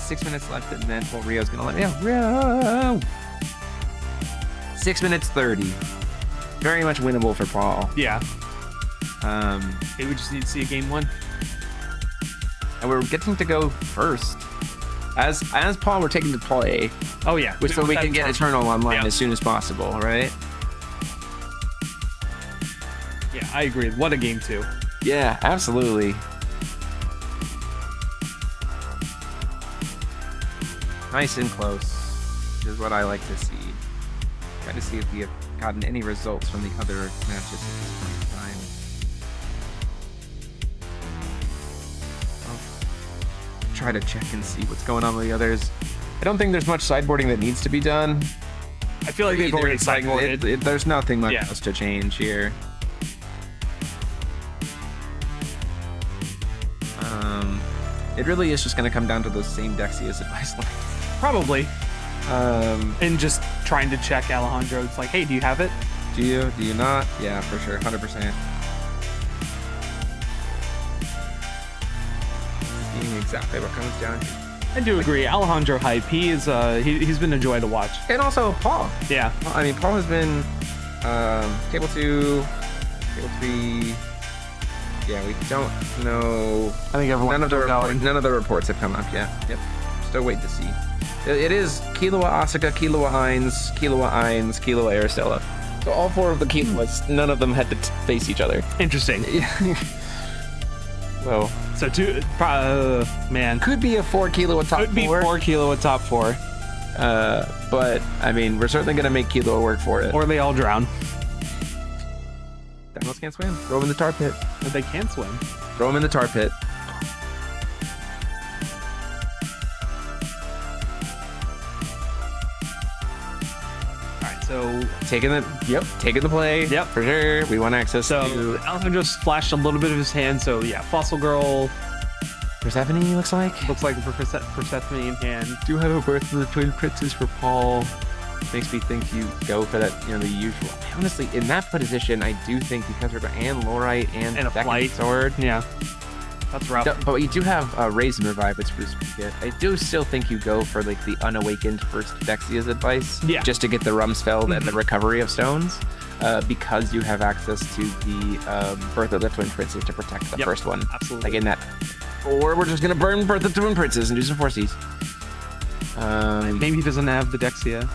6 minutes left, and then Rio's gonna let me out. Rio! 6 minutes 30. Very much winnable for Paul. Yeah. Hey, we just need to see a game 1. And we're getting to go first. As Paul, we're taking to Paul A. Oh yeah. So we can get Eternal online as soon as possible, right? Yeah, I agree. What a game 2. Yeah, absolutely. Nice and close, which is what I like to see. Trying to see if we have gotten any results from the other matches at this point in time. I'll try to check and see what's going on with the others. I don't think there's much sideboarding that needs to be done. I feel like they've already sideboarded. There's nothing much else to change here. It really is just going to come down to those same Dexia's advice lines. Probably. And just trying to check Alejandro. It's like, hey, do you have it? Do you? Do you not? Yeah, for sure. 100%. Seeing exactly what comes down here. I do agree. Alejandro hype. He's been a joy to watch. And also Paul. Yeah. I mean, Paul has been table 2, table 3. Yeah, we don't know. I think everyone. None of the reports have come up yet. Yep. Still waiting to see. It is Killua Asuka, Killua Ainz, Killua Ainz, Killua Aristella. So all 4 of the Killuas, none of them had to face each other. Interesting. So 2, man. Could be a 4 Killua top 4. Could be 4 Killua top 4. But I mean, we're certainly gonna make Killua work for it. Or they all drown. Dinos can't swim. Throw them in the tar pit. But they can swim. Throw them in the tar pit. So taking the play. Yep, for sure. We want access to. Alejandro just flashed a little bit of his hand. So yeah, Fossil Girl. Persephone looks like a Persephone in hand. Do have a Birth of the Twin Princes for Paul. Makes me think you go for that, the usual. Honestly, in that position, I do think because we're and Lorite and a flight sword. Yeah, that's rough. But you do have Raise and Revive, which is pretty good. I do still think you go for like the unawakened first Dexia's advice. Yeah. Just to get the Rumsfeld and the recovery of stones. Because you have access to the Birth of the Twin Princes to protect the first one. Absolutely. Like in that. Or we're just gonna burn Birth of the Twin Princes and do some Forces. Maybe he doesn't have the Dexia.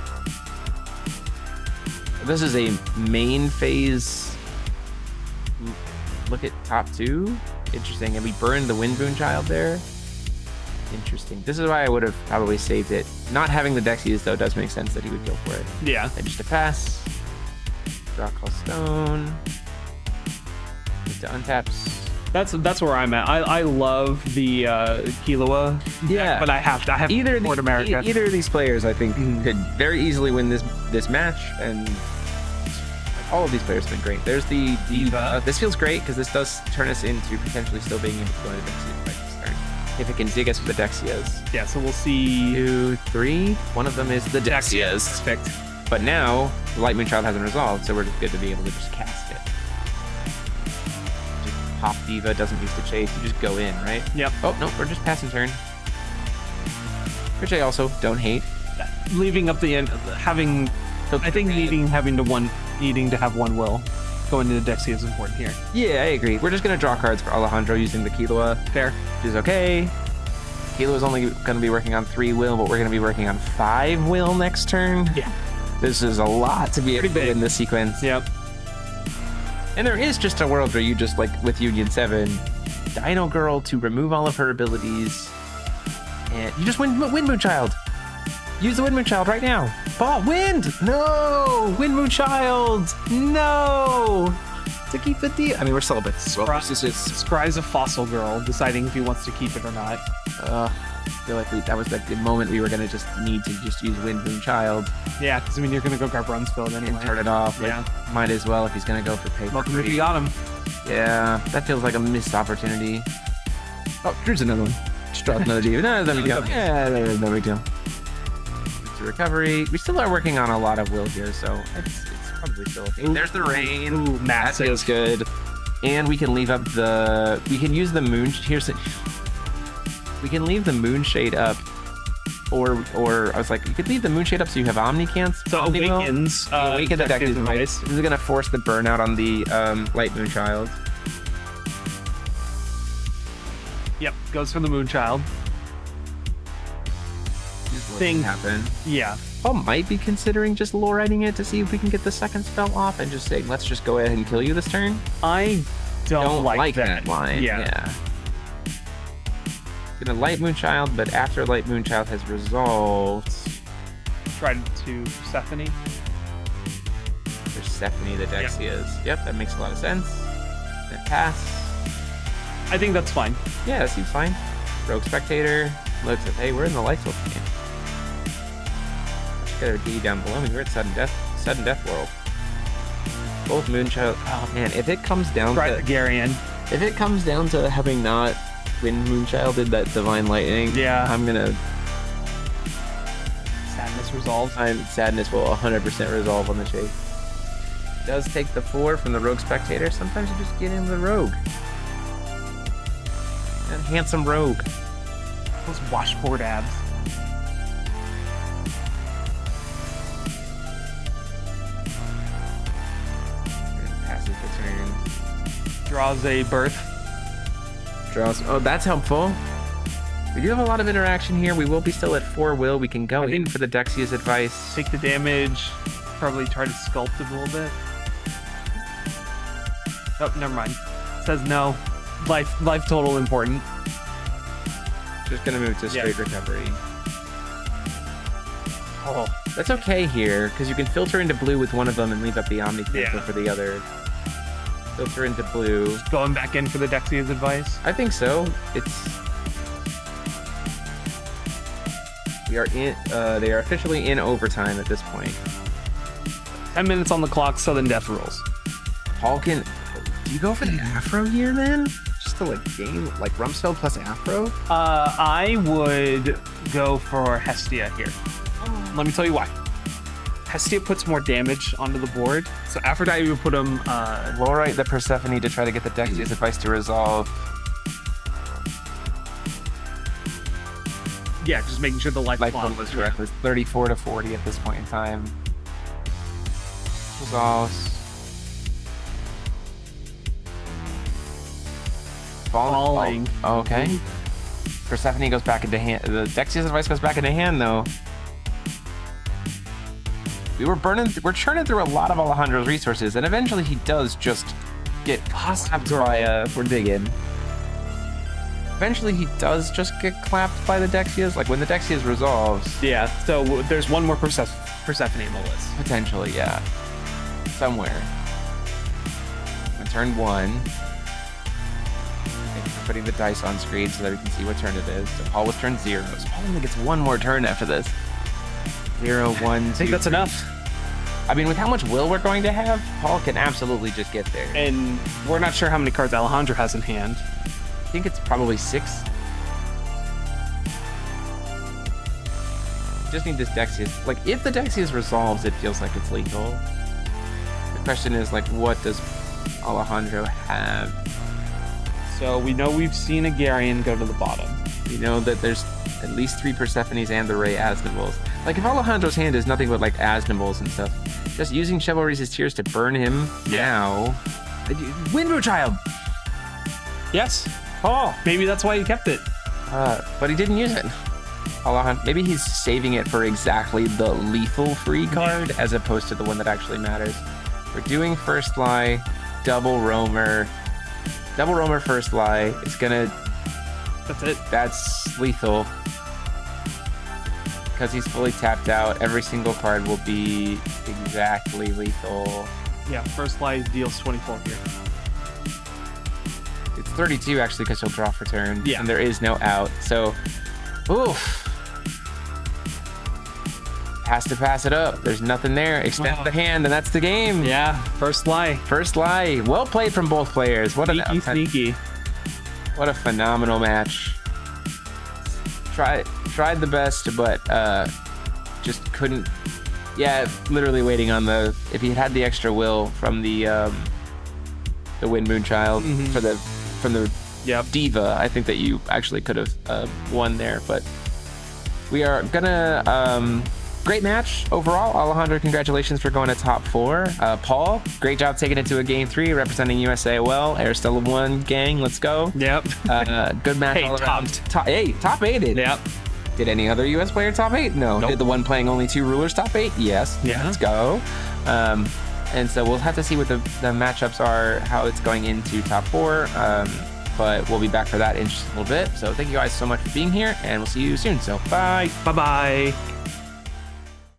This is a main phase. Look at top 2. Interesting. And we burned the Wind Boon Child there. Interesting. This is why I would have probably saved it. Not having the Dexias, though, does make sense that he would go for it. Yeah. And just a pass. Draw Call Stone. To untaps. That's where I'm at. I love the Killua. Yeah. But I have either North America. Either of these players, I think, could very easily win this match, and all of these players have been great. There's the Diva. This feels great because this does turn us into potentially still being able to go to Dexia by this turn. If it can dig us with the Dexias. Yeah, so we'll see 2, 3. One of them is the Dexias. Perfect. But now the Light Moon Child hasn't resolved, so we're just good to be able to just cast it. Just pop Diva, doesn't use the chase, you just go in, right? Yep. Oh no, we're just passing turn. Which I also don't hate. Leaving up the end, having. I think needing to have one will going into the Dexia is important here. Yeah, I agree. We're just gonna draw cards for Alejandro using the Killua. Fair. Which is okay. Killua's only gonna be working on 3 will, but we're gonna be working on 5 will next turn. Yeah. This is a lot to be able to in this sequence. Yep. And there is just a world where you just, like with Union 7, Dino Girl to remove all of her abilities, and you just win Wind Moon Child. Use the Wind Moon Child right now. Ball, wind! No! Wind Moon Child! No! To keep the deal. I mean, we're still a bit. Scry's a Fossil Girl, deciding if he wants to keep it or not. I feel like that was like the moment we were gonna just need to just use Wind Moon Child. Yeah, because I mean, you're gonna go grab Brunsfield anyway. And turn it off. Yeah. Like, might as well if he's gonna go for paper. Welcome if you got him. Yeah, that feels like a missed opportunity. Oh, here's another one. Just drop another G. No, no big deal. Yeah, no big deal. Recovery. We still are working on a lot of will here, so it's probably still okay. There's the rain. Ooh, that feels good. And we can leave up the. We can use the moon. We can leave the Moonshade up, or I was like, you could leave the Moonshade up so you have Omnicance. So awakens. Awaken the Dexia's device. This is gonna force the burnout on the Light Moon Child. Yep, goes for the Moon Child. Thing happen. Yeah. Paul might be considering just lore-writing it to see if we can get the second spell off and just saying, let's just go ahead and kill you this turn. I don't like that line. Yeah. Gonna Light Moonchild, but after Light Moonchild has resolved, Tried to Persephone. Persephone the Dexias. Yep, that makes a lot of sense. And pass. I think that's fine. Yeah, that seems fine. Rogue Spectator looks at, hey, we're in the Light Soul game. Let's get our D down below me. We're at Sudden Death World. Both Moonchild. Oh man, if it comes down Try the Garion. If it comes down to having not Wind Moonchilded that Divine Lightning, yeah, I'm gonna. Sadness resolves. Sadness will 100% resolve on the chase. Does take the 4 from the Rogue Spectator. Sometimes you just get into the Rogue. And handsome Rogue. Those washboard abs. Passes the turn. Draws a birth. Oh, that's helpful. We do have a lot of interaction here. We will be still at 4 will. We can go in for the Dexia's advice. Take the damage. Probably try to sculpt it a little bit. Oh, never mind. Says no. Life total important. Just gonna move to straight recovery. Oh, that's okay here, because you can filter into blue with one of them and leave up the Omni filter for the other. Filter into blue. Just going back in for the Dexia's advice? I think so. We are in. They are officially in overtime at this point. 10 minutes on the clock. Sudden Death rules. Paul can. Do you go for the Afro here then? Just to like game like Rumspell plus Afro? I would go for Hestia here. Let me tell you why. Hestia puts more damage onto the board, so Aphrodite would put him. Lorite the Persephone to try to get the Dexia's advice to resolve. Yeah, just making sure the life bomb was correct. It's 34 to 40 at this point in time. Resolves. Falling. Oh, okay. Persephone goes back into hand. The Dexia's advice goes back into hand, though. We're churning through a lot of Alejandro's resources, and eventually he does just get clapped by, we're digging. Eventually he does just get clapped by the Dexias, like when the Dexias resolves. Yeah, so there's one more Persephone in the list. Potentially, yeah. Somewhere. On turn 1. Putting the dice on screen so that we can see what turn it is. So Paul was turn 0. So Paul only gets one more turn after this. 0, 1, 2. I think that's enough. I mean, with how much will we're going to have, Paul can absolutely just get there. And we're not sure how many cards Alejandro has in hand. I think it's probably 6. Just need this Dexias. Like, if the Dexias resolves, it feels like it's lethal. The question is, like, what does Alejandro have? So we know we've seen a Garion go to the bottom. We know that there's at least 3 Persephones and the Ray Asnivals. Like, if Alejandro's hand is nothing but, like, Asnivals and stuff, just using Chivalry's Tears to burn him now. Wind Moonchild! Yes. Oh, maybe that's why he kept it. But he didn't use it. Maybe he's saving it for exactly the lethal free card as opposed to the one that actually matters. We're doing First Lie, Double Roamer. Double Roamer First Lie. It's gonna... That's it. That's lethal. Because he's fully tapped out, every single card will be exactly lethal. Yeah, First Lie deals 24 here. It's 32 actually because he'll draw for turn. Yeah. And there is no out. So, oof. Has to pass it up. There's nothing there. Extend the hand, and that's the game. Yeah, First Lie. First Lie. Well played from both players. What sneaky. What a phenomenal match. Tried the best, but just couldn't. Yeah, literally waiting on the. If he had the extra will from the Wind Moonchild from the Diva, I think that you actually could have won there. But we are gonna. Great match overall. Alejandro, congratulations for going to top 4. Paul, great job taking it to a game 3, representing USA well. Aristella 1 gang, let's go. Yep. Good match all around. Top 8. Yep. Did any other US player top 8? No. Nope. Did the one playing only 2 rulers top 8? Yes. Yeah. Let's go. And so we'll have to see what the matchups are, how it's going into top 4. but we'll be back for that in just a little bit. So thank you guys so much for being here, and we'll see you soon. So bye. Bye-bye.